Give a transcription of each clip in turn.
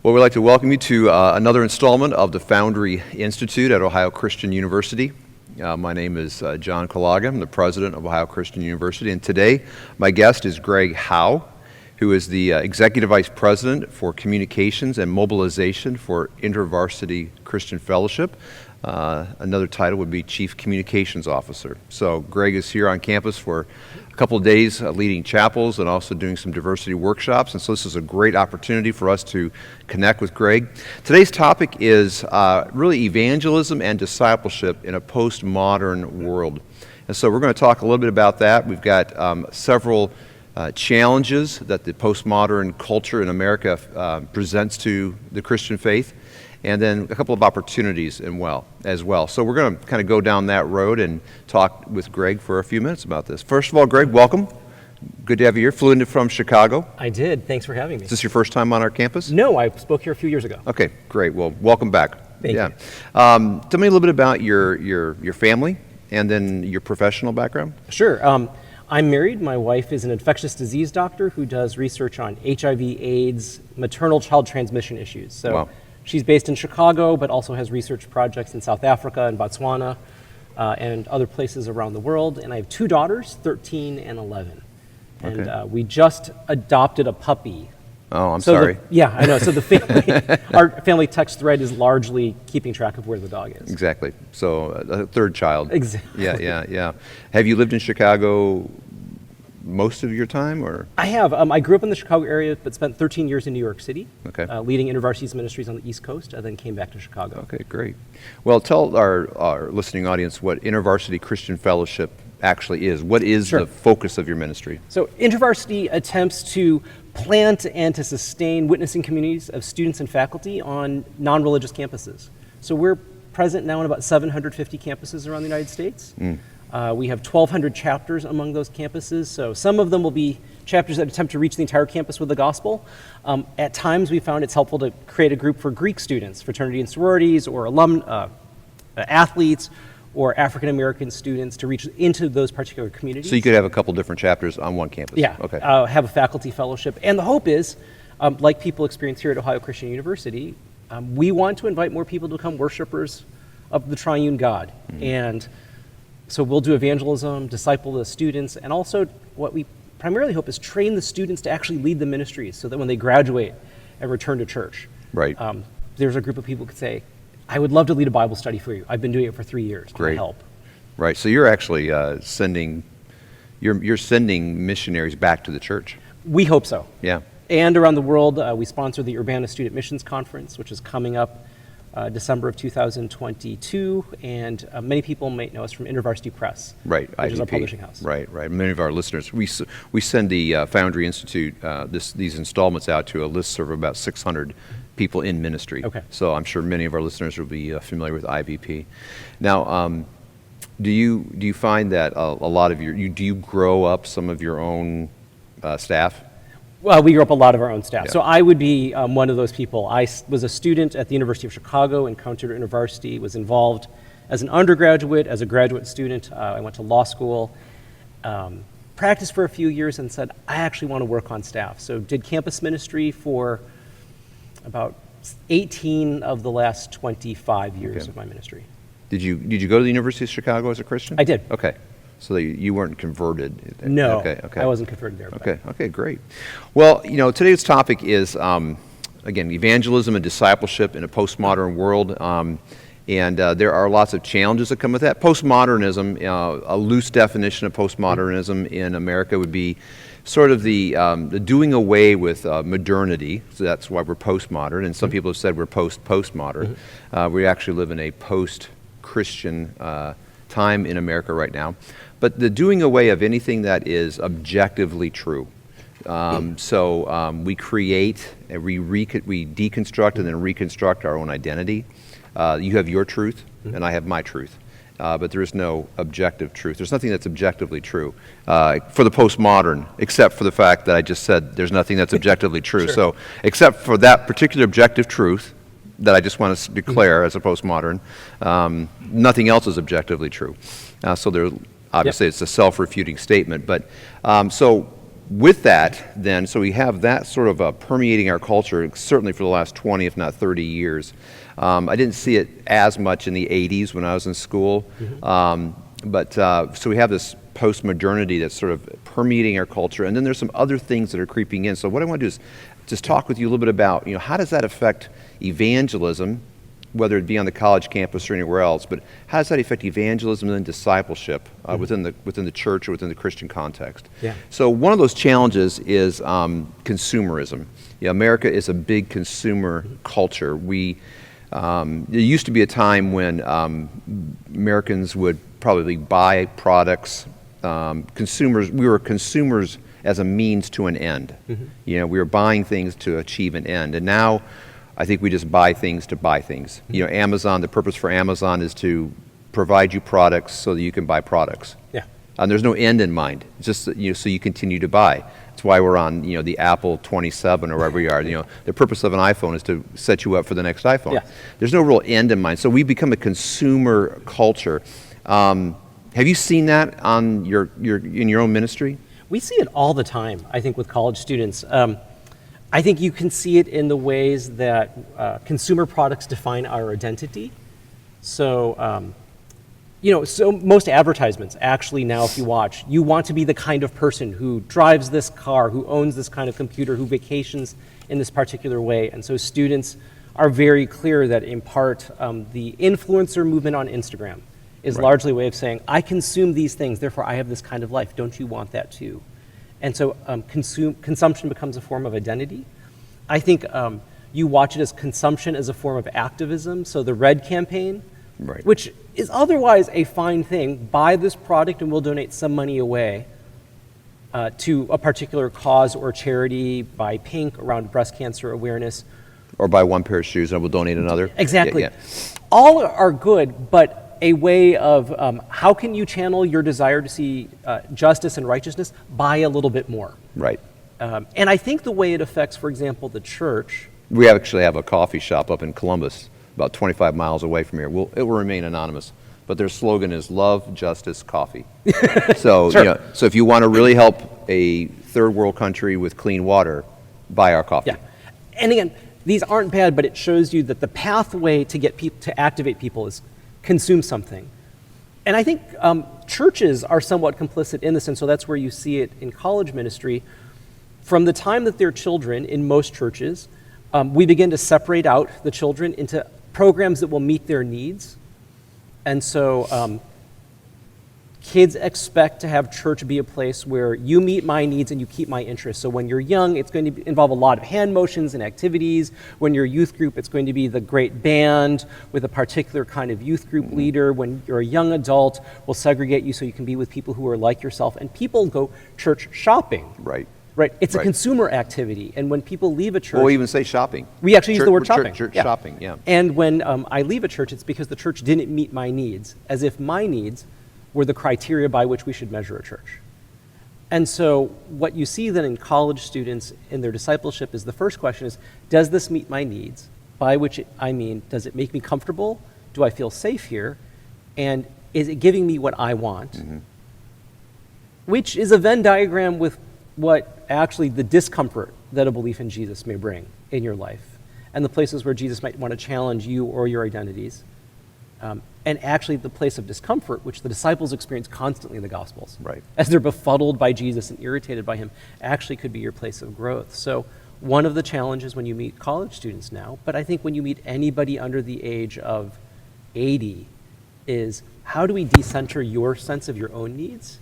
Well, we'd like to welcome you to another installment of the Foundry Institute at Ohio Christian University. My name is John Kalaga. I'm the president of Ohio Christian University, and today my guest is Greg Howe, who is the executive vice president for communications and mobilization for InterVarsity Christian Fellowship. Another title would be chief communications officer. So Greg is here on campus for a couple of days leading chapels and also doing some diversity workshops, and so this is a great opportunity for us to connect with Greg. Today's topic is really evangelism and discipleship in a postmodern world. And so we're going to talk a little bit about that. We've got several challenges that the postmodern culture in America presents to the Christian faith, and then a couple of opportunities as well. So we're going to kind of go down that road and talk with Greg for a few minutes about this. First of all, Greg, welcome. Good to have you here. Flew in from Chicago. I did. Thanks for having me. Is this your first time on our campus? No, I spoke here a few years ago. Okay, great. Well, welcome back. Thank you. Tell me a little bit about your family and then your professional background. Sure. I'm married. My wife is an infectious disease doctor who does research on HIV, AIDS, maternal child transmission issues. So. Wow. She's based in Chicago, but also has research projects in South Africa and Botswana and other places around the world. And I have two daughters, 13 and 11. Okay. And we just adopted a puppy. Oh, I'm sorry. Yeah, I know. So the family, our family text thread is largely keeping track of where the dog is. Exactly. So a third child. Exactly. Yeah. Have you lived in Chicago most of your time, or? I have. I grew up in the Chicago area, but spent 13 years in New York City, okay. Leading InterVarsity's ministries on the East Coast, and then came back to Chicago. Okay, great. Well, tell our listening audience what InterVarsity Christian Fellowship actually is. What is Sure. the focus of your ministry? So InterVarsity attempts to plant and to sustain witnessing communities of students and faculty on non-religious campuses. So we're present now in about 750 campuses around the United States. We have 1,200 chapters among those campuses, so some of them will be chapters that attempt to reach the entire campus with the gospel. At times we found it's helpful to create a group for Greek students, fraternity and sororities, or athletes, or African American students to reach into those particular communities. So you could have a couple different chapters on one campus? Yeah, Okay. Have a faculty fellowship. And the hope is, like people experience here at Ohio Christian University, we want to invite more people to become worshipers of the triune God. And so we'll do evangelism, disciple the students, and also what we primarily hope is train the students to actually lead the ministries so that when they graduate and return to church, Right. There's a group of people who could say, I would love to lead a Bible study for you. I've been doing it for 3 years. Can I help? Right. So you're actually sending missionaries back to the church. We hope so. Yeah. And around the world, we sponsor the Urbana Student Missions Conference, which is coming up December of 2022, and many people might know us from InterVarsity Press, right, which IVP. is our publishing house. Right. Many of our listeners, we send the Foundry Institute these installments out to a listserv of about 600 people in ministry. Okay. So I'm sure many of our listeners will be familiar with IVP. Now, do you find that a lot of do you grow up some of your own staff? Well, we grew up a lot of our own staff. Yeah. So I would be one of those people. I was a student at the University of Chicago, encountered InterVarsity, was involved as an undergraduate, as a graduate student. I went to law school, practiced for a few years, and said, I actually want to work on staff. So did campus ministry for about 18 of the last 25 years of my ministry. Did you go to the University of Chicago as a Christian? I did. Okay. So you weren't converted? No, okay. I wasn't converted there. Okay, great. Well, today's topic is, again, evangelism and discipleship in a postmodern world, and there are lots of challenges that come with that. Postmodernism, a loose definition of postmodernism in America would be sort of the doing away with modernity, so that's why we're postmodern, and some people have said we're postmodern. We actually live in a post-Christian time in America right now. But the doing away of anything that is objectively true. We create, we deconstruct and then reconstruct our own identity. You have your truth, and I have my truth. But there is no objective truth. There's nothing that's objectively true for the postmodern, except for the fact that I just said there's nothing that's objectively true. Sure. So except for that particular objective truth that I just want to declare as a postmodern, nothing else is objectively true. So there, obviously, it's a self-refuting statement. But so with that, then, so we have that sort of permeating our culture, certainly for the last 20, if not 30 years. I didn't see it as much in the 80s when I was in school, but so we have this post-modernity that's sort of permeating our culture, and then there's some other things that are creeping in. So what I want to do is just talk with you a little bit about, how does that affect evangelism, whether it be on the college campus or anywhere else, but how does that affect evangelism and then discipleship within the church or within the Christian context? Yeah. So one of those challenges is consumerism. America is a big consumer culture. There used to be a time when Americans would probably buy products. We were consumers as a means to an end. We were buying things to achieve an end, and now I think we just buy things to buy things. Amazon, the purpose for Amazon is to provide you products so that you can buy products. Yeah. And there's no end in mind. It's just so you continue to buy. That's why we're on the Apple 27 or wherever we are. The purpose of an iPhone is to set you up for the next iPhone. Yeah. There's no real end in mind. So we become a consumer culture. Have you seen that on in your own ministry? We see it all the time, I think, with college students. I think you can see it in the ways that consumer products define our identity. So, so most advertisements, actually now if you watch, you want to be the kind of person who drives this car, who owns this kind of computer, who vacations in this particular way. And so students are very clear that in part the influencer movement on Instagram is largely a way of saying, I consume these things, therefore I have this kind of life. Don't you want that too? And so consumption becomes a form of identity. I think you watch it as consumption as a form of activism. So the Red campaign, which is otherwise a fine thing, buy this product and we'll donate some money away to a particular cause or charity, buy pink around breast cancer awareness. Or buy one pair of shoes and we'll donate another. Exactly. Yeah. All are good, but a way of how can you channel your desire to see justice and righteousness? Buy a little bit more. Right. And I think the way it affects, for example, the church. We actually have a coffee shop up in Columbus, about 25 miles away from here. It will remain anonymous, but their slogan is "Love, Justice, Coffee." So, Sure. So if you want to really help a third world country with clean water, buy our coffee. Yeah. And again, these aren't bad, but it shows you that the pathway to get people to activate people is consume something. And I think churches are somewhat complicit in this, and so that's where you see it in college ministry. From the time that they're children, in most churches, we begin to separate out the children into programs that will meet their needs. And so kids expect to have church be a place where you meet my needs and you keep my interests. So when you're young, it's going to involve a lot of hand motions and activities. When you're a youth group, it's going to be the great band with a particular kind of youth group leader. When you're a young adult, we'll segregate you so you can be with people who are like yourself. And people go church shopping. Right. Right. It's a consumer activity. And when people leave a church... We'll even say shopping. We actually use the word shopping. Church shopping, yeah. And when I leave a church, it's because the church didn't meet my needs, as if my needs were the criteria by which we should measure a church. And so what you see then in college students in their discipleship is the first question is, does this meet my needs? By which I mean, does it make me comfortable? Do I feel safe here? And is it giving me what I want? Which is a Venn diagram with what actually the discomfort that a belief in Jesus may bring in your life, and the places where Jesus might want to challenge you or your identities. And actually the place of discomfort, which the disciples experience constantly in the Gospels, as they're befuddled by Jesus and irritated by him, actually could be your place of growth. So one of the challenges when you meet college students now, but I think when you meet anybody under the age of 80, is how do we decenter your sense of your own needs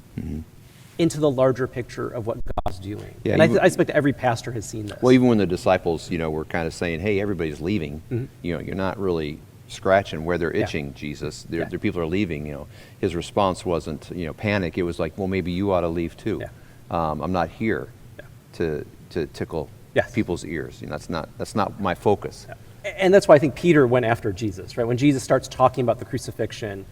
into the larger picture of what God's doing? Yeah, and I expect every pastor has seen this. Well, even when the disciples, were kind of saying, hey, everybody's leaving, you're not really scratching where they're itching, Jesus. Their people are leaving, His response wasn't, panic. It was like, well, maybe you ought to leave too. I'm not here to tickle people's ears. That's not my focus. And that's why I think Peter went after Jesus, right? When Jesus starts talking about the crucifixion,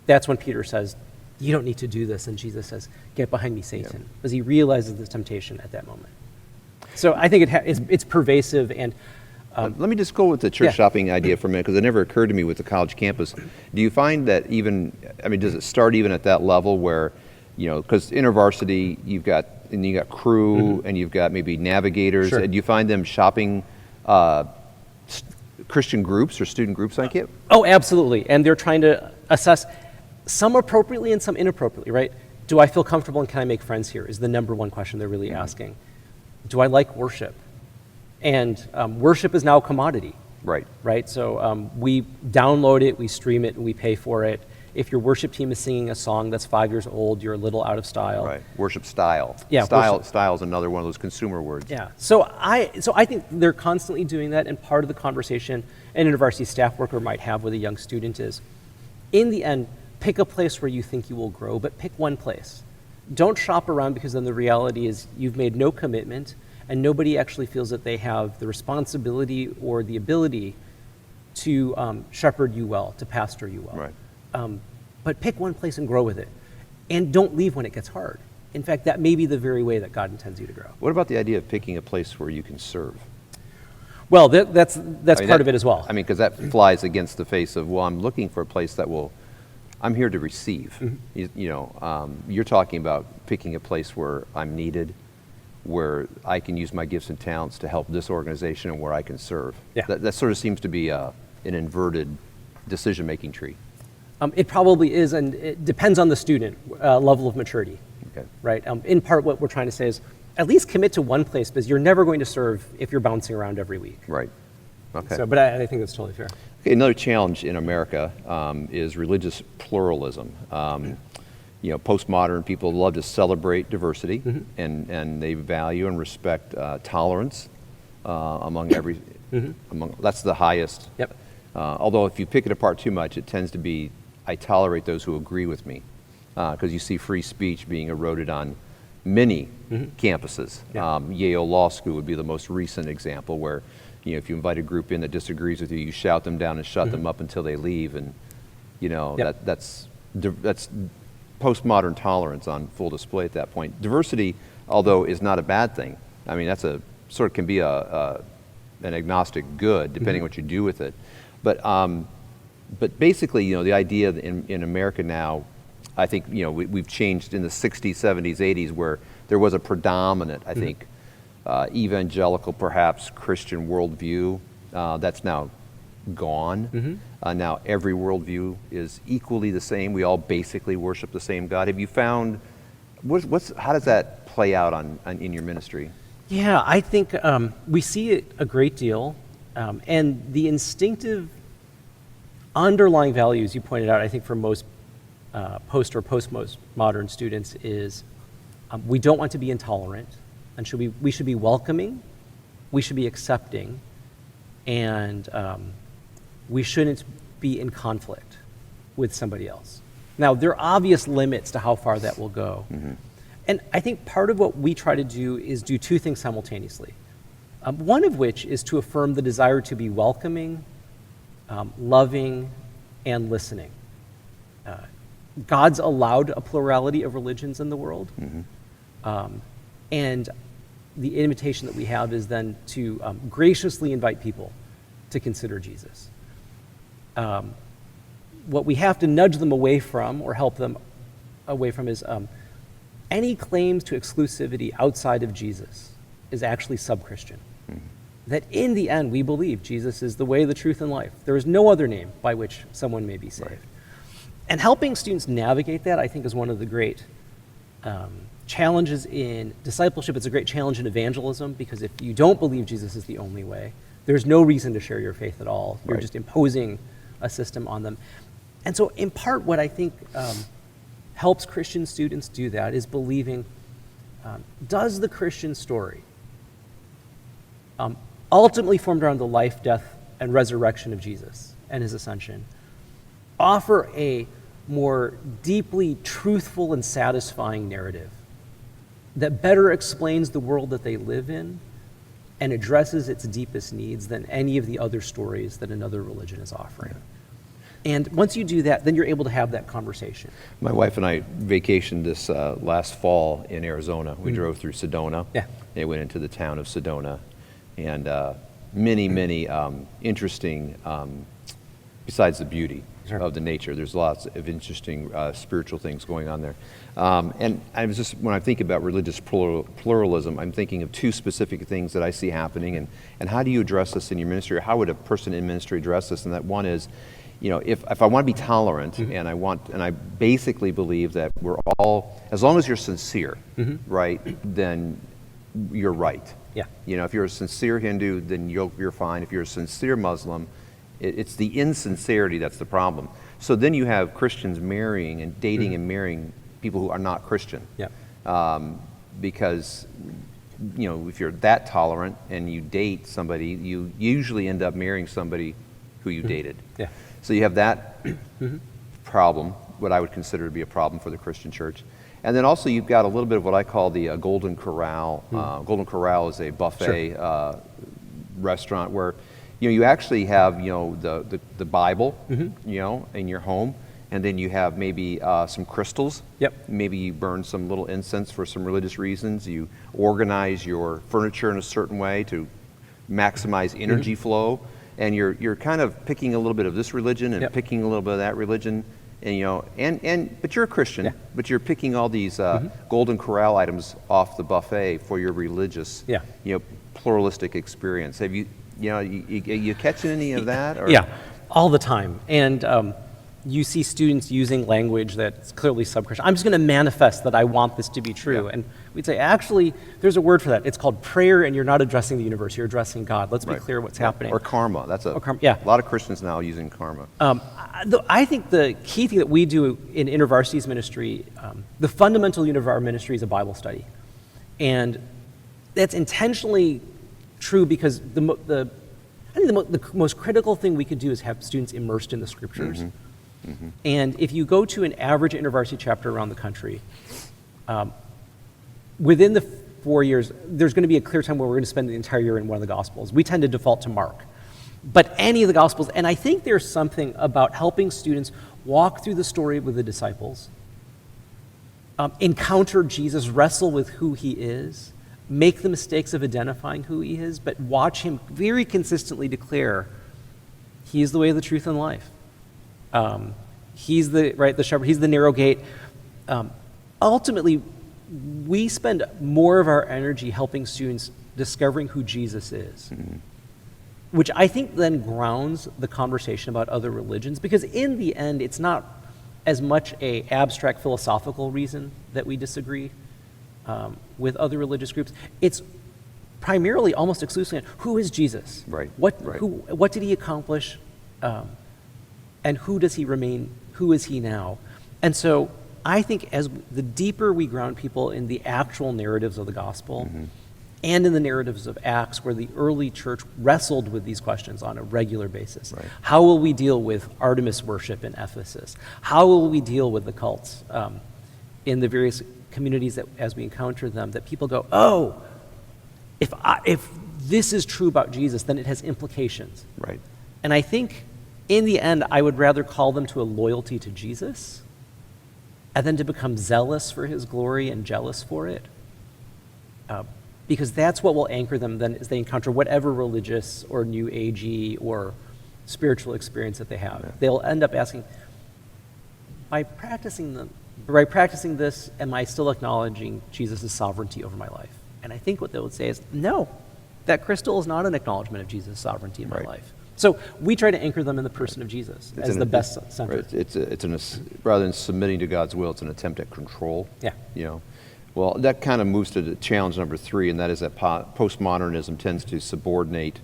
that's when Peter says, you don't need to do this. And Jesus says, get behind me, Satan, because he realizes the temptation at that moment. So I think it's pervasive. And let me just go with the church shopping idea for a minute, because it never occurred to me with the college campus. Do you find that does it start even at that level where because InterVarsity, you got crew, and you've got maybe navigators. Sure. And do you find them shopping Christian groups or student groups on campus? Oh, absolutely. And they're trying to assess, some appropriately and some inappropriately, right? Do I feel comfortable and can I make friends here is the number one question they're really asking. Do I like worship? And worship is now a commodity. Right? So we download it, we stream it, and we pay for it. If your worship team is singing a song that's 5 years old, you're a little out of style. Right. Worship style. Yeah. Style is another one of those consumer words. Yeah. So I think they're constantly doing that, and part of the conversation an InterVarsity staff worker might have with a young student is, in the end, pick a place where you think you will grow, but pick one place. Don't shop around, because then the reality is you've made no commitment, and nobody actually feels that they have the responsibility or the ability to shepherd you well, to pastor you well. Right. But pick one place and grow with it. And don't leave when it gets hard. In fact, that may be the very way that God intends you to grow. What about the idea of picking a place where you can serve? Well, that's part of it as well. I mean, because that flies against the face of, well, I'm looking for a place that I'm here to receive. You're talking about picking a place where I'm needed, where I can use my gifts and talents to help this organization, and where I can serve. Yeah. That sort of seems to be an inverted decision-making tree. It probably is, and it depends on the student level of maturity. Okay. Right? In part, what we're trying to say is, at least commit to one place, because you're never going to serve if you're bouncing around every week. Right. Okay. So, but I think that's totally fair. Okay, another challenge in America is religious pluralism. Postmodern people love to celebrate diversity, and they value and respect tolerance among that's the highest. Yep. Although if you pick it apart too much, it tends to be, I tolerate those who agree with me, because you see free speech being eroded on many campuses. Yeah. Yale Law School would be the most recent example, where if you invite a group in that disagrees with you, you shout them down and shut them up until they leave, and Yep. that's postmodern tolerance on full display at that point. Diversity, although is not a bad thing, I mean that's a sort of can be an agnostic good depending what you do with it, but basically the idea in America now, I think we've changed in the 60s, 70s, 80s, where there was a predominant, I think, evangelical, perhaps Christian worldview. That's now gone. Now every worldview is equally the same. We all basically worship the same God. Have you found, how does that play out in your ministry? Yeah, I think we see it a great deal, and the instinctive underlying values you pointed out, I think for most postmodern students is we don't want to be intolerant, and we should be welcoming, we should be accepting, and we shouldn't be in conflict with somebody else. Now, there are obvious limits to how far that will go. And I think part of what we try to do is do two things simultaneously. One of which is to affirm the desire to be welcoming, loving, and listening. God's allowed a plurality of religions in the world. And the invitation that we have is then to graciously invite people to consider Jesus. What we have to nudge them away from or help them away from is any claims to exclusivity outside of Jesus is actually sub-Christian. That in the end, we believe Jesus is the way, the truth, and life. There is no other name by which someone may be saved. Right. And helping students navigate that, I think, is one of the great challenges in discipleship. It's a great challenge in evangelism, because if you don't believe Jesus is the only way, there's no reason to share your faith at all. You're just imposing a system on them. And so in part, what I think helps Christian students do that is believing, does the Christian story, ultimately formed around the life, death, and resurrection of Jesus and his ascension, offer a more deeply truthful and satisfying narrative that better explains the world that they live in and addresses its deepest needs than any of the other stories that another religion is offering. And once you do that, then you're able to have that conversation. My wife and I vacationed this last fall in Arizona. We drove through Sedona. Yeah. They went into the town of Sedona, and many interesting, besides the beauty, of the nature. There's lots of interesting spiritual things going on there. And when I think about religious pluralism, I'm thinking of two specific things that I see happening, and how do you address this in your ministry, or how would a person in ministry address this? And that one is, if I want to be tolerant, and I basically believe that we're all, as long as you're sincere, right, then you're right. Yeah. If you're a sincere Hindu, then you're fine. If you're a sincere Muslim, it's the insincerity that's the problem. So then you have Christians marrying and dating and marrying people who are not Christian. Yeah. Because, if you're that tolerant and you date somebody, you usually end up marrying somebody who you dated. Yeah. So you have that problem, what I would consider to be a problem for the Christian church. And then also you've got a little bit of what I call the Golden Corral. Golden Corral is a buffet restaurant where you actually have the Bible in your home, and then you have maybe some crystals. Yep. Maybe you burn some little incense for some religious reasons. You organize your furniture in a certain way to maximize energy flow, and you're kind of picking a little bit of this religion and picking a little bit of that religion. And but you're a Christian, but you're picking all these Golden Corral items off the buffet for your religious, pluralistic experience. Have you catching any of that? Or? Yeah, all the time. And you see students using language that's clearly sub-Christian. I'm just going to manifest that I want this to be true. Yeah. And we'd say, actually, there's a word for that. It's called prayer, and you're not addressing the universe. You're addressing God. Let's be clear what's happening. Or karma. That's a lot of Christians now using karma. I think the key thing that we do in InterVarsity's ministry, the fundamental unit of our ministry is a Bible study. And that's intentionally true because the most critical thing we could do is have students immersed in the scriptures. And if you go to an average InterVarsity chapter around the country, within the 4 years, there's going to be a clear time where we're going to spend the entire year in one of the Gospels. We tend to default to Mark. But any of the Gospels, and I think there's something about helping students walk through the story with the disciples, encounter Jesus, wrestle with who he is, make the mistakes of identifying who he is, but watch him very consistently declare, he is the way, the truth, and life. He's the shepherd, he's the narrow gate. Ultimately, we spend more of our energy helping students discovering who Jesus is, which I think then grounds the conversation about other religions, because in the end, it's not as much a abstract philosophical reason that we disagree with other religious groups. It's primarily, almost exclusively, who is Jesus? Right. What did he accomplish? And who does he remain? Who is he now? And so I think as the deeper we ground people in the actual narratives of the gospel and in the narratives of Acts, where the early church wrestled with these questions on a regular basis. Right. How will we deal with Artemis worship in Ephesus? How will we deal with the cults in the various communities that, as we encounter them, that people go, oh, if this is true about Jesus, then it has implications. Right. And I think in the end, I would rather call them to a loyalty to Jesus and then to become zealous for his glory and jealous for it. Because that's what will anchor them then as they encounter whatever religious or new agey or spiritual experience that they have. Yeah. They'll end up asking, by practicing this, am I still acknowledging Jesus' sovereignty over my life? And I think what they would say is, no, that crystal is not an acknowledgement of Jesus' sovereignty in my life. So we try to anchor them in the person of Jesus as the best center. Right. Rather than submitting to God's will, it's an attempt at control. Yeah. Well, that kind of moves to the challenge number 3, and that is that postmodernism tends to subordinate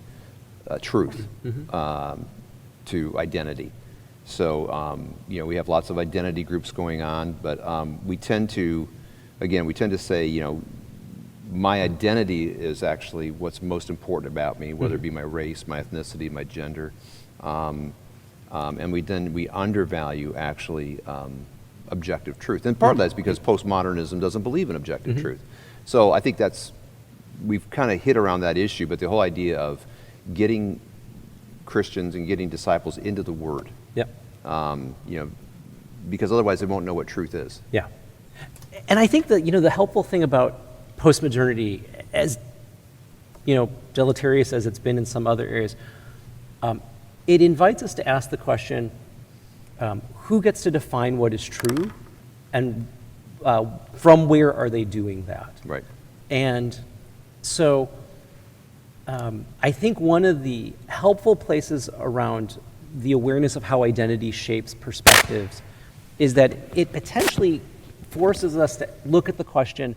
truth to identity. So, we have lots of identity groups going on, but we tend to say, my identity is actually what's most important about me, whether it be my race, my ethnicity, my gender, and we undervalue actually objective truth. And part of that's because postmodernism doesn't believe in objective truth. So I think we've kind of hit around that issue, but the whole idea of getting Christians and getting disciples into the Word, because otherwise they won't know what truth is. Yeah. And I think that, the helpful thing about postmodernity, as deleterious as it's been in some other areas, it invites us to ask the question, who gets to define what is true, and from where are they doing that? Right. And so I think one of the helpful places around the awareness of how identity shapes perspectives is that it potentially forces us to look at the question,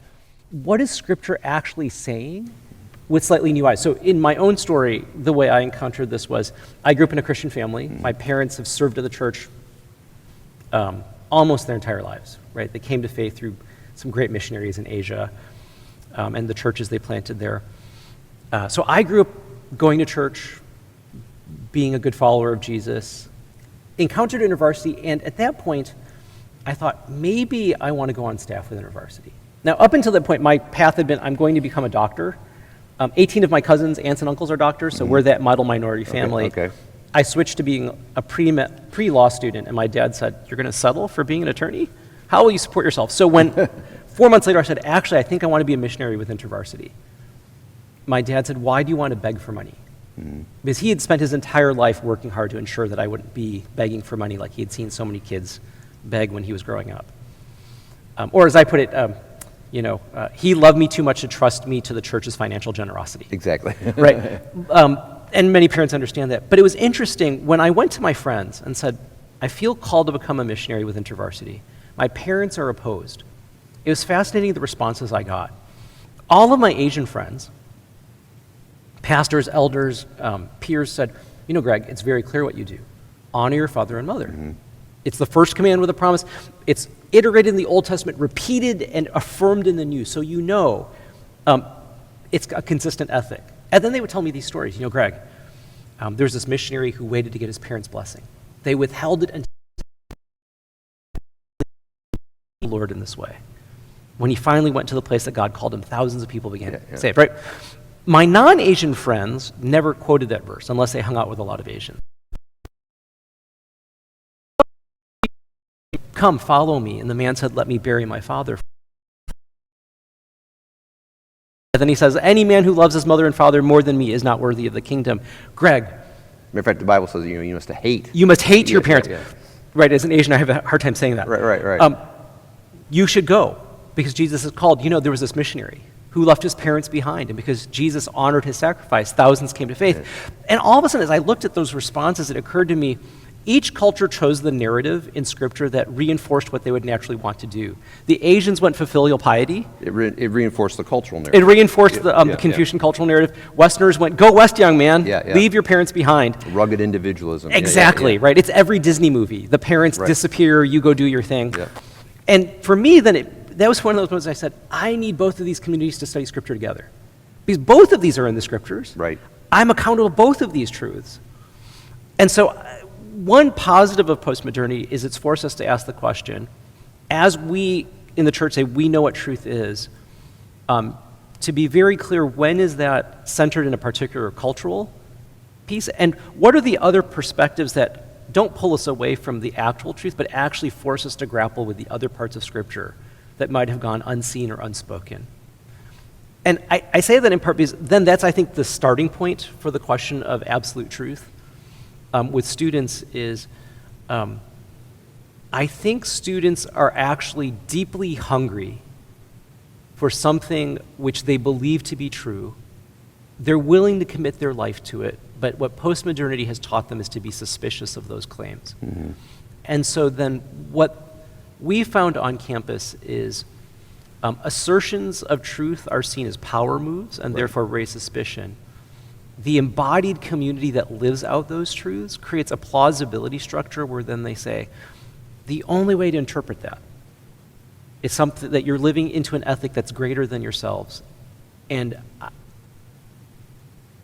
what is Scripture actually saying, with slightly new eyes? So in my own story, the way I encountered this was, I grew up in a Christian family. My parents have served at the church almost their entire lives, right? They came to faith through some great missionaries in Asia and the churches they planted there. So I grew up going to church, being a good follower of Jesus, encountered InterVarsity, and at that point, I thought, maybe I want to go on staff with InterVarsity. Now, up until that point, my path had been, I'm going to become a doctor. 18 of my cousins, aunts, and uncles are doctors, so we're that model minority family. Okay. I switched to being a pre-law student, and my dad said, you're going to settle for being an attorney? How will you support yourself? So when 4 months later I said, actually, I think I want to be a missionary with InterVarsity, my dad said, why do you want to beg for money? Because he had spent his entire life working hard to ensure that I wouldn't be begging for money like he had seen so many kids beg when he was growing up. Or as I put it, he loved me too much to trust me to the church's financial generosity. Exactly. Right. And many parents understand that. But it was interesting when I went to my friends and said, I feel called to become a missionary with InterVarsity. My parents are opposed. It was fascinating the responses I got. All of my Asian friends, pastors, elders, peers said, Greg, it's very clear what you do. Honor your father and mother. Mm-hmm. It's the first command with a promise. It's iterated in the Old Testament, repeated and affirmed in the New. So it's a consistent ethic. And then they would tell me these stories. Greg, there's this missionary who waited to get his parents' blessing. They withheld it until the Lord in this way. When he finally went to the place that God called him, thousands of people began saved, right? My non-Asian friends never quoted that verse unless they hung out with a lot of Asians. Come, follow me. And the man said, let me bury my father. And then he says, any man who loves his mother and father more than me is not worthy of the kingdom. Greg. Matter of fact, the Bible says, you must hate. You must hate your parents. Yeah. Right, as an Asian, I have a hard time saying that. Right. You should go, because Jesus is called. there was this missionary who left his parents behind, and because Jesus honored his sacrifice, thousands came to faith. Yeah. And all of a sudden, as I looked at those responses, it occurred to me, each culture chose the narrative in Scripture that reinforced what they would naturally want to do. The Asians went for filial piety. It reinforced the cultural narrative. It reinforced the Confucian cultural narrative. Westerners went, go west, young man. Leave your parents behind. Rugged individualism. Exactly, right? It's every Disney movie. The parents disappear, you go do your thing. Yeah. And for me, then, that was one of those moments I said, I need both of these communities to study Scripture together. Because both of these are in the Scriptures. Right. I'm accountable to both of these truths. And so one positive of postmodernity is it's forced us to ask the question, as we in the church say we know what truth is, to be very clear, when is that centered in a particular cultural piece? And what are the other perspectives that don't pull us away from the actual truth, but actually force us to grapple with the other parts of Scripture that might have gone unseen or unspoken? And I say that in part because then that's, I think, the starting point for the question of absolute truth. With students is, I think students are actually deeply hungry for something which they believe to be true. They're willing to commit their life to it, but what postmodernity has taught them is to be suspicious of those claims. Mm-hmm. And so then what we found on campus is assertions of truth are seen as power moves and therefore raise suspicion. The embodied community that lives out those truths creates a plausibility structure where then they say, the only way to interpret that is something that you're living into an ethic that's greater than yourselves. And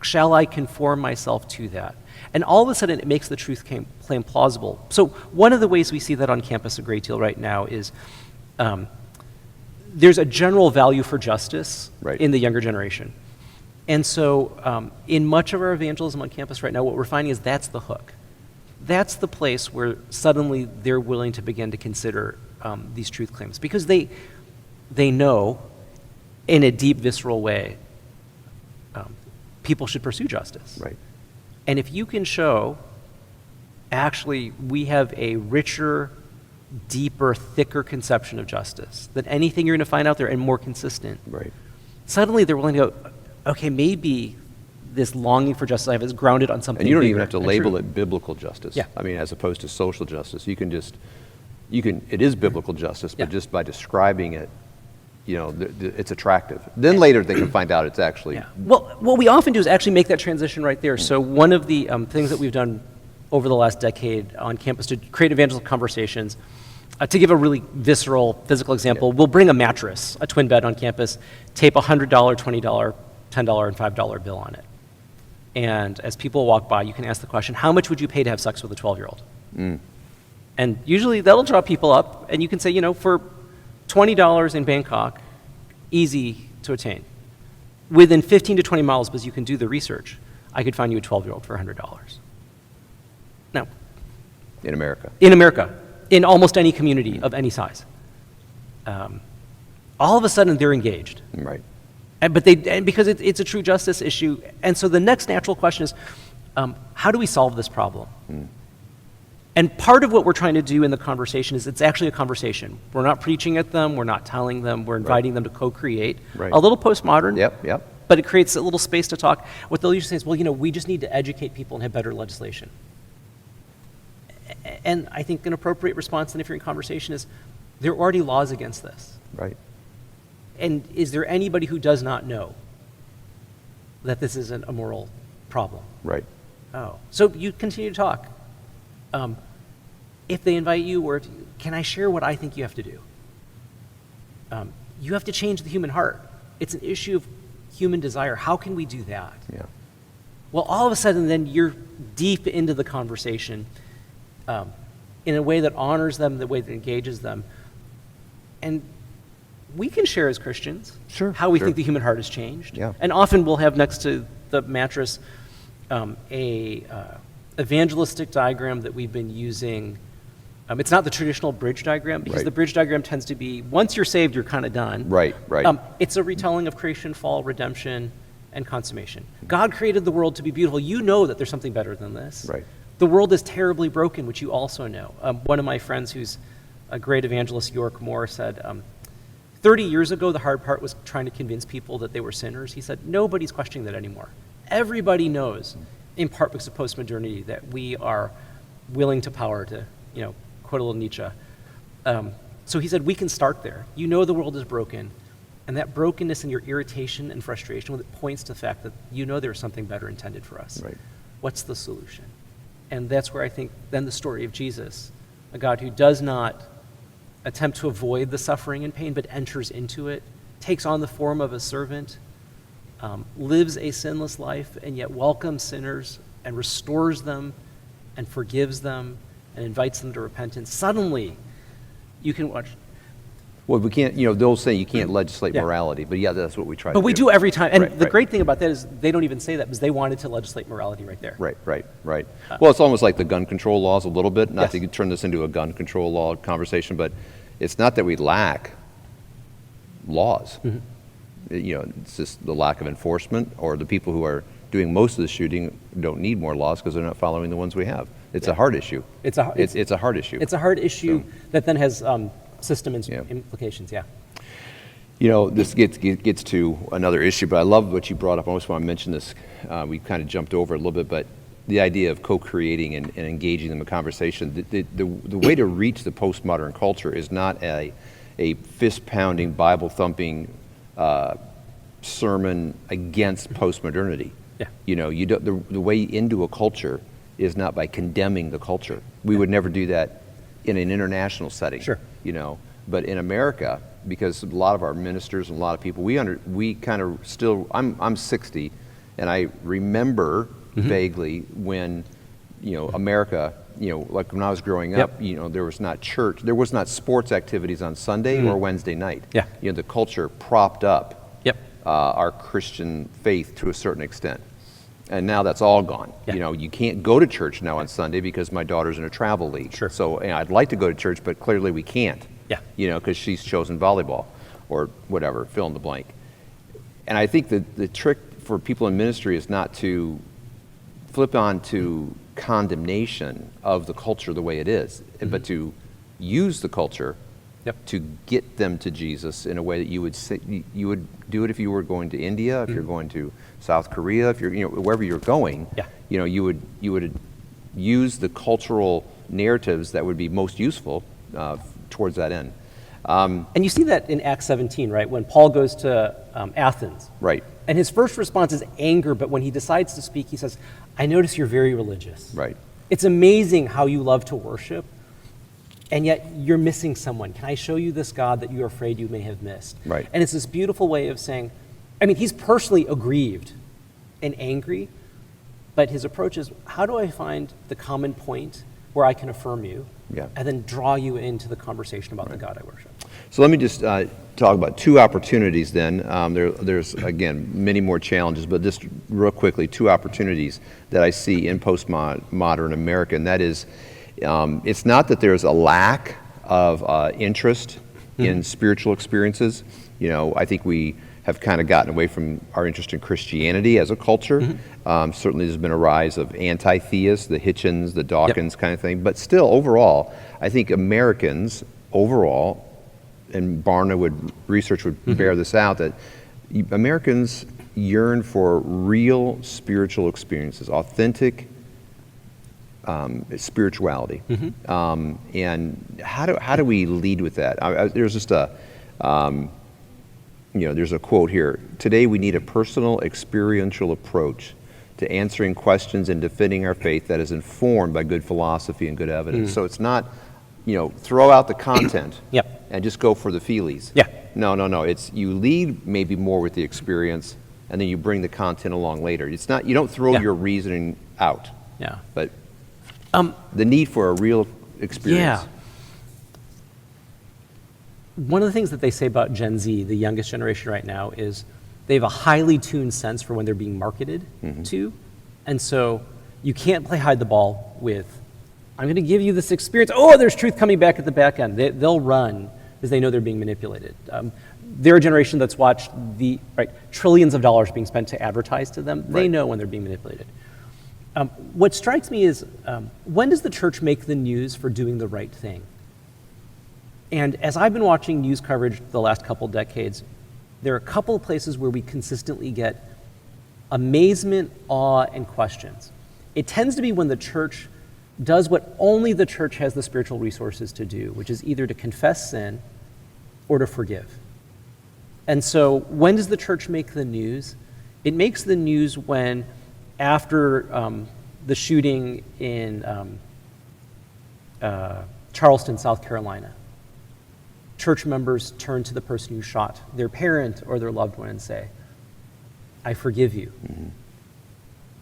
shall I conform myself to that? And all of a sudden it makes the truth claim plausible. So one of the ways we see that on campus a great deal right now is there's a general value for justice in the younger generation. And so in much of our evangelism on campus right now, what we're finding is that's the hook. That's the place where suddenly they're willing to begin to consider these truth claims because they know in a deep, visceral way people should pursue justice. Right. And if you can show actually we have a richer, deeper, thicker conception of justice than anything you're going to find out there, and more consistent. Right. Suddenly they're willing to go, okay, maybe this longing for justice I have is grounded on something And you don't even bigger have to and label true. it biblical justice. Yeah. I mean, as opposed to social justice. It is biblical justice, but Yeah. just by describing it, it's attractive. Then later they can find out it's actually, Yeah. Well, what we often do is actually make that transition right there. So one of the things that we've done over the last decade on campus to create evangelical conversations, to give a really visceral, physical example, we'll bring a mattress, a twin bed on campus, tape a $100, $20, $10, and $5 bill on it. And as people walk by, you can ask the question, how much would you pay to have sex with a 12-year-old? And usually that'll draw people up, and you can say, for $20 in Bangkok, easy to attain. Within 15 to 20 miles, because you can do the research, I could find you a 12-year-old for $100. Now, in America. in America, in almost any community of any size, all of a sudden they're engaged. Right. And because it's a true justice issue. And so the next natural question is, how do we solve this problem? And part of what we're trying to do in the conversation is it's actually a conversation. We're not preaching at them, we're not telling them, we're inviting them to co-create. Right. A little postmodern, Yep. but it creates a little space to talk. What they'll usually say is, well, we just need to educate people and have better legislation. And I think an appropriate response, then if you're in conversation, is there are already laws against this. Right. And is there anybody who does not know that this isn't a moral problem? Right. Oh, so you continue to talk. If they invite you, can I share what I think you have to do? You have to change the human heart. It's an issue of human desire. How can we do that? Yeah. Well, all of a sudden, then you're deep into the conversation in a way that honors them, the way that engages them. And we can share as Christians how we think the human heart has changed. Yeah. And often we'll have next to the mattress a evangelistic diagram that we've been using. It's not the traditional bridge diagram, because Right. the bridge diagram tends to be, once you're saved, you're kind of done. Right. It's a retelling of creation, fall, redemption, and consummation. God created the world to be beautiful. You know that there's something better than this. Right. The world is terribly broken, which you also know. One of my friends who's a great evangelist, York Moore, said, 30 years ago, the hard part was trying to convince people that they were sinners. He said, nobody's questioning that anymore. Everybody knows, in part because of postmodernity, that we are willing to power, to, quote a little Nietzsche. So he said, we can start there. You know the world is broken, and that brokenness and your irritation and frustration points to the fact that there's something better intended for us. Right. What's the solution? And that's where I think then the story of Jesus, a God who does not attempt to avoid the suffering and pain, but enters into it, takes on the form of a servant, lives a sinless life, and yet welcomes sinners and restores them and forgives them and invites them to repentance. Suddenly, you can watch. Well, we can't, they'll say you can't legislate Yeah. morality, but yeah, that's what we try to But do. we do every time. And Right, the right. great thing about that is they don't even say that because they wanted to legislate morality right there. Right. Well, it's almost like the gun control laws a little bit, not Yes. to turn this into a gun control law conversation, but it's not that we lack laws. Mm-hmm. It's just the lack of enforcement, or the people who are doing most of the shooting don't need more laws because they're not following the ones we have. It's a hard issue. It's a hard issue. It's a hard issue that then has system Yeah. implications, yeah. This gets to another issue, but I love what you brought up. I almost want to mention this. We kind of jumped over it a little bit, but the idea of co-creating and engaging them in conversation. The way to reach the postmodern culture is not a fist-pounding, Bible-thumping sermon against postmodernity. Yeah. The way into a culture is not by condemning the culture. We would never do that in an international setting. Sure. But in America, because a lot of our ministers and a lot of people, we kind of still, I'm 60, and I remember vaguely when, America, like when I was growing up, there was not church, there was not sports activities on Sunday or Wednesday night. Yeah. The culture propped up Yep. our Christian faith to a certain extent. And now that's all gone. Yeah. You can't go to church now on Sunday because my daughter's in a travel league. Sure. So I'd like to go to church, but clearly we can't. Yeah. Because she's chosen volleyball or whatever, fill in the blank. And I think that the trick for people in ministry is not to flip on to condemnation of the culture the way it is, but to use the culture to get them to Jesus in a way that you would do it if you were going to India, if you're going to South Korea, if you're wherever you're going. You would use the cultural narratives that would be most useful towards that end. And you see that in Acts 17, right? When Paul goes to Athens. Right. And his first response is anger, but when he decides to speak, he says, I notice you're very religious. Right. It's amazing how you love to worship, and yet you're missing someone. Can I show you this God that you're afraid you may have missed? Right. And it's this beautiful way of saying, I mean, he's personally aggrieved and angry, but his approach is, how do I find the common point where I can affirm you, and then draw you into the conversation about the God I worship? So let me just talk about two opportunities then. There's, again, many more challenges, but just real quickly, two opportunities that I see in postmodern America, and that is, it's not that there's a lack of interest in spiritual experiences. I think we have kind of gotten away from our interest in Christianity as a culture. Certainly there's been a rise of anti-theists, the Hitchens, the Dawkins kind of thing, but still overall, I think Americans overall, and Barna research would bear this out, that Americans yearn for real spiritual experiences, authentic spirituality. And how do we lead with that? There's just there's a quote here. Today we need a personal, experiential approach to answering questions and defending our faith that is informed by good philosophy and good evidence. So it's not, throw out the content and just go for the feelies. No. It's you lead maybe more with the experience, and then you bring the content along later. It's not, you don't throw your reasoning out. But the need for a real experience. One of the things that they say about Gen Z, the youngest generation right now, is they have a highly tuned sense for when they're being marketed to. And so you can't play hide the ball with, I'm going to give you this experience. Oh, there's truth coming back at the back end. They'll run because they know they're being manipulated. They're a generation that's watched trillions of dollars being spent to advertise to them. They know when they're being manipulated. What strikes me is, when does the church make the news for doing the right thing? And as I've been watching news coverage the last couple decades, there are a couple of places where we consistently get amazement, awe, and questions. It tends to be when the church does what only the church has the spiritual resources to do, which is either to confess sin or to forgive. And so when does the church make the news? It makes the news when, after the shooting in Charleston, South Carolina, church members turn to the person who shot their parent or their loved one and say, I forgive you.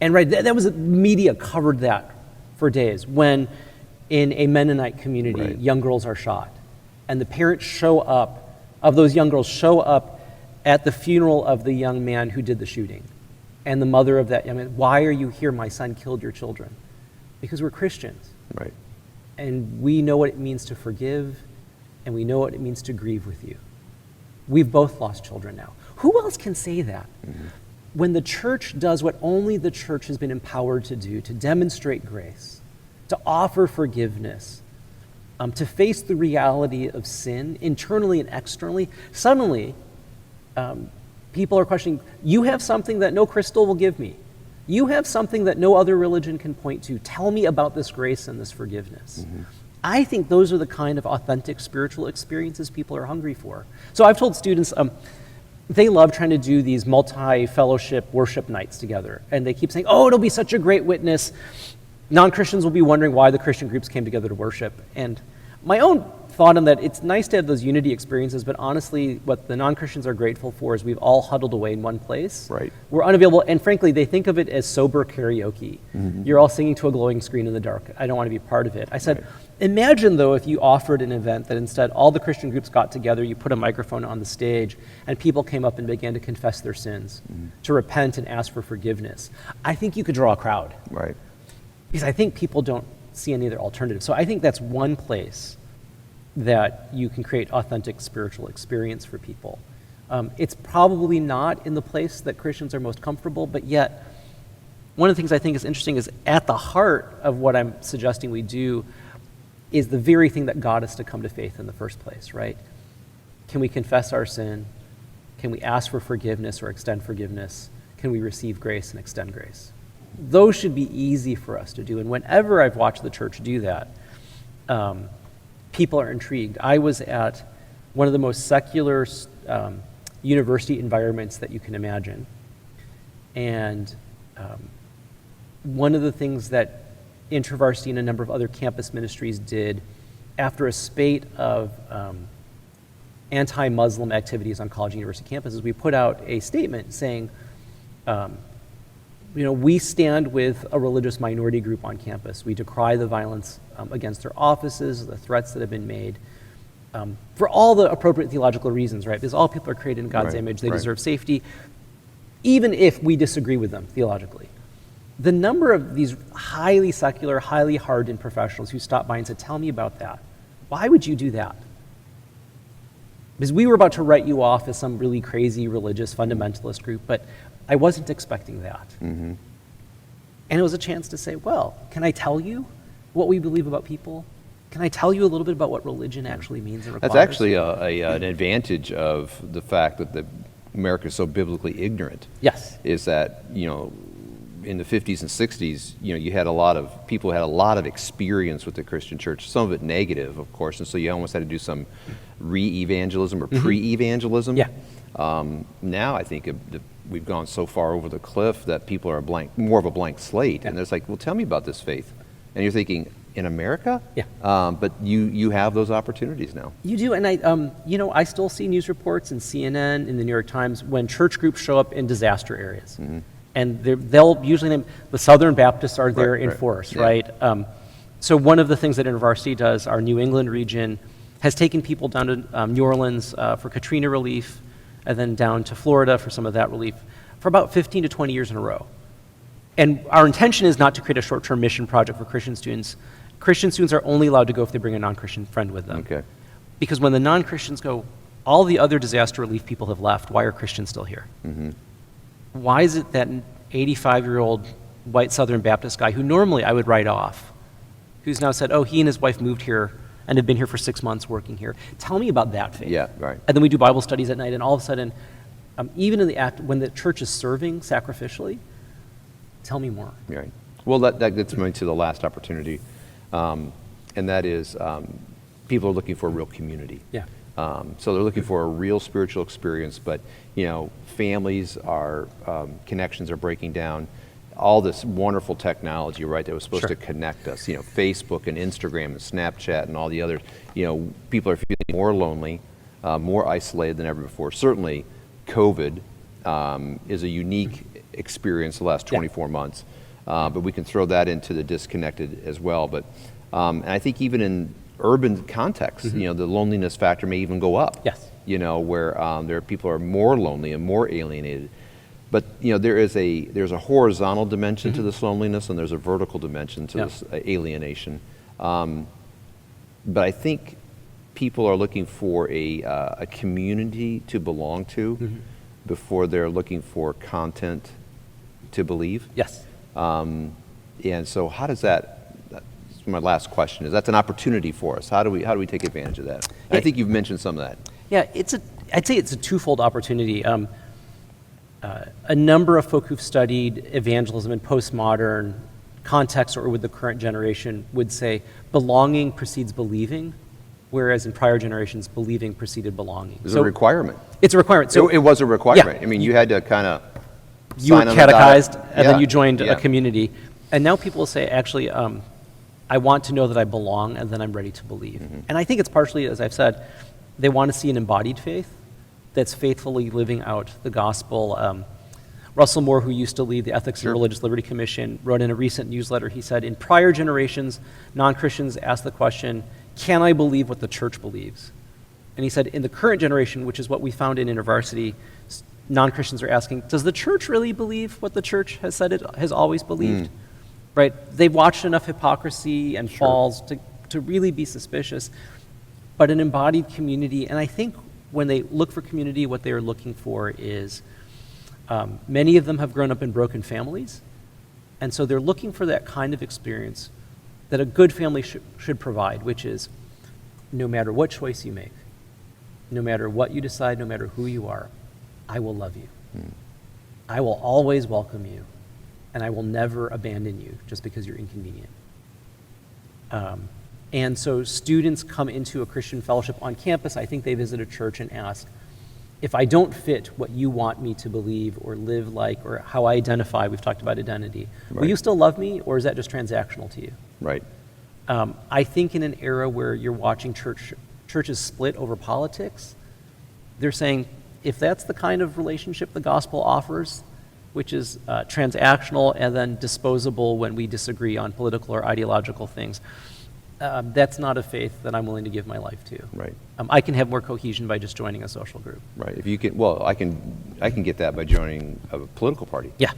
And that was, media covered that for days. When in a Mennonite community, young girls are shot, and the parents of those young girls show up at the funeral of the young man who did the shooting. And the mother of that young man, why are you here? My son killed your children. Because we're Christians. And we know what it means to forgive, and we know what it means to grieve with you. We've both lost children now. Who else can say that? When the church does what only the church has been empowered to do, to demonstrate grace, to offer forgiveness, to face the reality of sin internally and externally, suddenly people are questioning, you have something that no crystal will give me. You have something that no other religion can point to. Tell me about this grace and this forgiveness. I think those are the kind of authentic spiritual experiences people are hungry for. So I've told students, they love trying to do these multi-fellowship worship nights together. And they keep saying, oh, it'll be such a great witness. Non-Christians will be wondering why the Christian groups came together to worship. And my own thought on that, it's nice to have those unity experiences, but honestly, what the non-Christians are grateful for is we've all huddled away in one place. We're unavailable, and frankly, they think of it as sober karaoke. You're all singing to a glowing screen in the dark. I don't want to be part of it. I said, imagine though if you offered an event that instead all the Christian groups got together, you put a microphone on the stage, and people came up and began to confess their sins, to repent and ask for forgiveness. I think you could draw a crowd. Because I think people don't see any other alternative. So I think that's one place that you can create authentic spiritual experience for people. It's probably not in the place that Christians are most comfortable, but yet one of the things I think is interesting is at the heart of what I'm suggesting we do is the very thing that got us to come to faith in the first place, right? Can we confess our sin? Can we ask for forgiveness or extend forgiveness? Can we receive grace and extend grace? Those should be easy for us to do. And whenever I've watched the church do that, people are intrigued. I was at one of the most secular university environments that you can imagine. And one of the things that InterVarsity and a number of other campus ministries did after a spate of anti-Muslim activities on college and university campuses, we put out a statement saying, we stand with a religious minority group on campus. We decry the violence against their offices, the threats that have been made, for all the appropriate theological reasons, right? Because all people are created in God's image. They deserve safety, even if we disagree with them theologically. The number of these highly secular, highly hardened professionals who stopped by and said, tell me about that. Why would you do that? Because we were about to write you off as some really crazy religious fundamentalist group, but I wasn't expecting that. Mm-hmm. And it was a chance to say, well, can I tell you what we believe about people? Can I tell you a little bit about what religion actually means and requires? That's actually an advantage of the fact that America is so biblically ignorant. Yes. Is that, in the 50s and 60s, you had a lot of people had a lot of experience with the Christian church, some of it negative, of course, and so you almost had to do some re-evangelism or pre-evangelism. Yeah. Now I think we've gone so far over the cliff that people are more of a blank slate, and it's like, well, tell me about this faith, and you're thinking, in America? Yeah. But you have those opportunities now. You do, and I still see news reports in CNN, in the New York Times, when church groups show up in disaster areas. Mm-hmm. And they'll usually name, the Southern Baptists are there in force, right? So one of the things that InterVarsity does, our New England region, has taken people down to New Orleans for Katrina relief, and then down to Florida for some of that relief, for about 15 to 20 years in a row. And our intention is not to create a short-term mission project for Christian students. Christian students are only allowed to go if they bring a non-Christian friend with them. Okay. Because when the non-Christians go, all the other disaster relief people have left, why are Christians still here? Mm-hmm. Why is it that an 85-year-old white Southern Baptist guy, who normally I would write off, who's now said, he and his wife moved here and have been here for 6 months working here. Tell me about that faith. Yeah, right. And then we do Bible studies at night, and all of a sudden, even in the act, when the church is serving sacrificially, tell me more. Right. Well, that gets me to the last opportunity, and that is people are looking for a real community. Yeah. So they're looking for a real spiritual experience, but families are connections are breaking down. All this wonderful technology, right, that was supposed to connect us. Facebook and Instagram and Snapchat and all the others. People are feeling more lonely, more isolated than ever before. Certainly, COVID is a unique experience the last 24 months, but we can throw that into the disconnected as well. But and I think even in urban context, the loneliness factor may even go up. Yes. Where there are people are more lonely and more alienated. But there's a horizontal dimension to this loneliness, and there's a vertical dimension to this alienation. But I think people are looking for a community to belong to before they're looking for content to believe. Yes. And so how does that? That's my last question. That's an opportunity for us. How do we take advantage of that? I think you've mentioned some of that. Yeah, I'd say it's a twofold opportunity. A number of folk who've studied evangelism in postmodern context or with the current generation would say belonging precedes believing, whereas in prior generations, believing preceded belonging. It's a requirement. It's a requirement. So it was a requirement. Yeah. I mean, you had to kind of you were catechized, and then you joined a community. And now people will say, actually, I want to know that I belong, and then I'm ready to believe. And I think it's partially, as I've said, they want to see an embodied faith that's faithfully living out the gospel. Russell Moore, who used to lead the Ethics and Religious Liberty Commission, wrote in a recent newsletter, he said, in prior generations, non-Christians asked the question, can I believe what the church believes? And he said, in the current generation, which is what we found in InterVarsity, non-Christians are asking, does the church really believe what the church has said it has always believed? Right? They've watched enough hypocrisy and falls to really be suspicious. But an embodied community, and I think when they look for community, what they are looking for is, many of them have grown up in broken families, And so they're looking for that kind of experience that a good family should provide, which is no matter what choice you make, no matter what you decide, no matter who you are, I will love you. I will always welcome you, and I will never abandon you just because you're inconvenient. And so students come into a Christian fellowship on campus. I think they visit a church and ask, if I don't fit what you want me to believe or live like or how I identify, we've talked about identity, will you still love me, or is that just transactional to you? Right. I think in an era where you're watching churches split over politics, they're saying, if that's the kind of relationship the gospel offers, which is transactional and then disposable when we disagree on political or ideological things, that's not a faith that I'm willing to give my life to. Right. I can have more cohesion by just joining a social group. Right. If you can, well, I can get that by joining a political party. Yeah.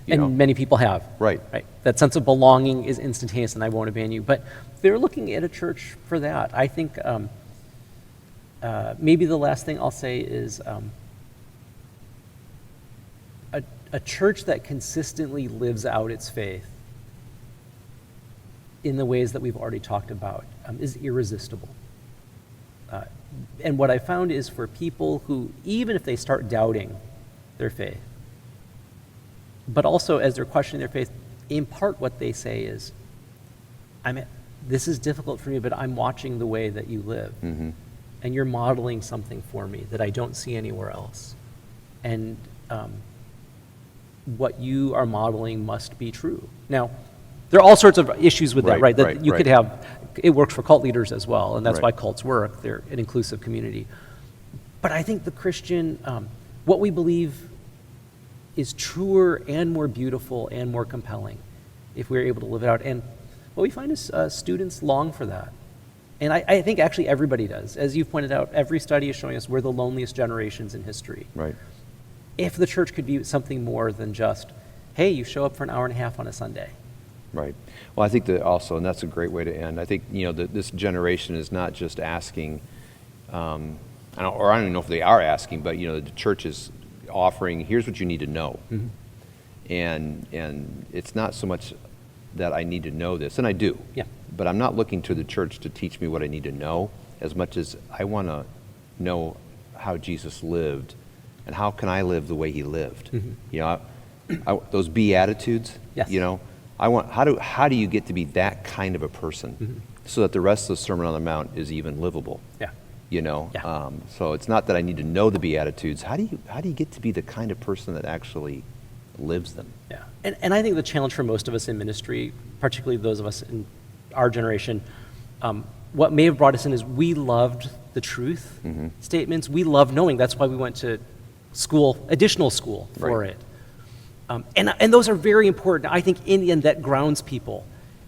And many people have. Right. Right. That sense of belonging is instantaneous, and I won't abandon you. But they're looking at a church for that. I think maybe the last thing I'll say is a church that consistently lives out its faith in the ways that we've already talked about is irresistible. And what I found is for people who, even if they start doubting their faith, but also as they're questioning their faith, in part what they say is, this is difficult for me, but I'm watching the way that you live. Mm-hmm. And you're modeling something for me that I don't see anywhere else. And what you are modeling must be true. Now, there are all sorts of issues with that, right? That you could have, it works for cult leaders as well, and that's why cults work. They're an inclusive community. But I think the Christian, what we believe is truer and more beautiful and more compelling if we're able to live it out. And what we find is students long for that. And I think actually everybody does. As you've pointed out, every study is showing us we're the loneliest generations in history. Right. If the church could be something more than just, hey, you show up for an hour and a half on a Sunday. Right. Well, I think that also, and that's a great way to end, I think, that this generation is not just asking, I don't even know if they are asking, but, the church is offering, here's what you need to know. Mm-hmm. And it's not so much that I need to know this, and I do. Yeah. But I'm not looking to the church to teach me what I need to know as much as I want to know how Jesus lived and how can I live the way he lived. Mm-hmm. Those Beatitudes, yes. I want, how do you get to be that kind of a person mm-hmm. so that the rest of the Sermon on the Mount is even livable? Yeah. Yeah. So it's not that I need to know the Beatitudes. How do you get to be the kind of person that actually lives them? Yeah. And I think the challenge for most of us in ministry, particularly those of us in our generation, what may have brought us in is we loved the truth mm-hmm. statements. We loved knowing. That's why we went to school, additional school for it. And those are very important. I think in the end that grounds people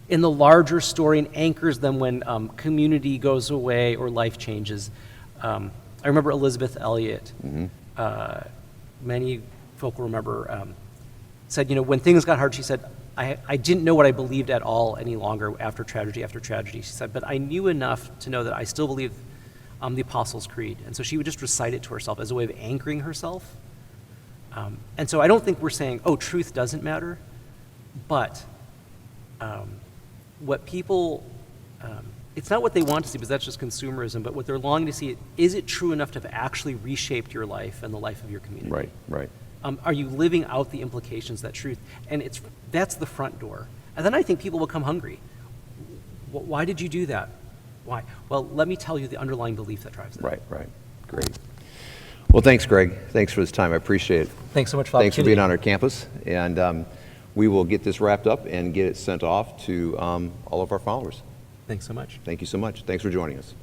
in the larger story and anchors them when community goes away or life changes. I remember Elizabeth Elliot, mm-hmm. Many folk will remember, said, when things got hard, she said, I didn't know what I believed at all any longer after tragedy after tragedy. She said, but I knew enough to know that I still believe the Apostles' Creed. And so she would just recite it to herself as a way of anchoring herself. And so I don't think we're saying, truth doesn't matter, but what people, it's not what they want to see, because that's just consumerism, but what they're longing to see, is it true enough to have actually reshaped your life and the life of your community? Right. Are you living out the implications of that truth? And that's the front door. And then I think people will come hungry. Why did you do that? Why? Well, let me tell you the underlying belief that drives that. Right. Great. Well, thanks, Greg. Thanks for this time. I appreciate it. Thanks so much for the opportunity. Thanks for being on our campus. And we will get this wrapped up and get it sent off to all of our followers. Thanks so much. Thank you so much. Thanks for joining us.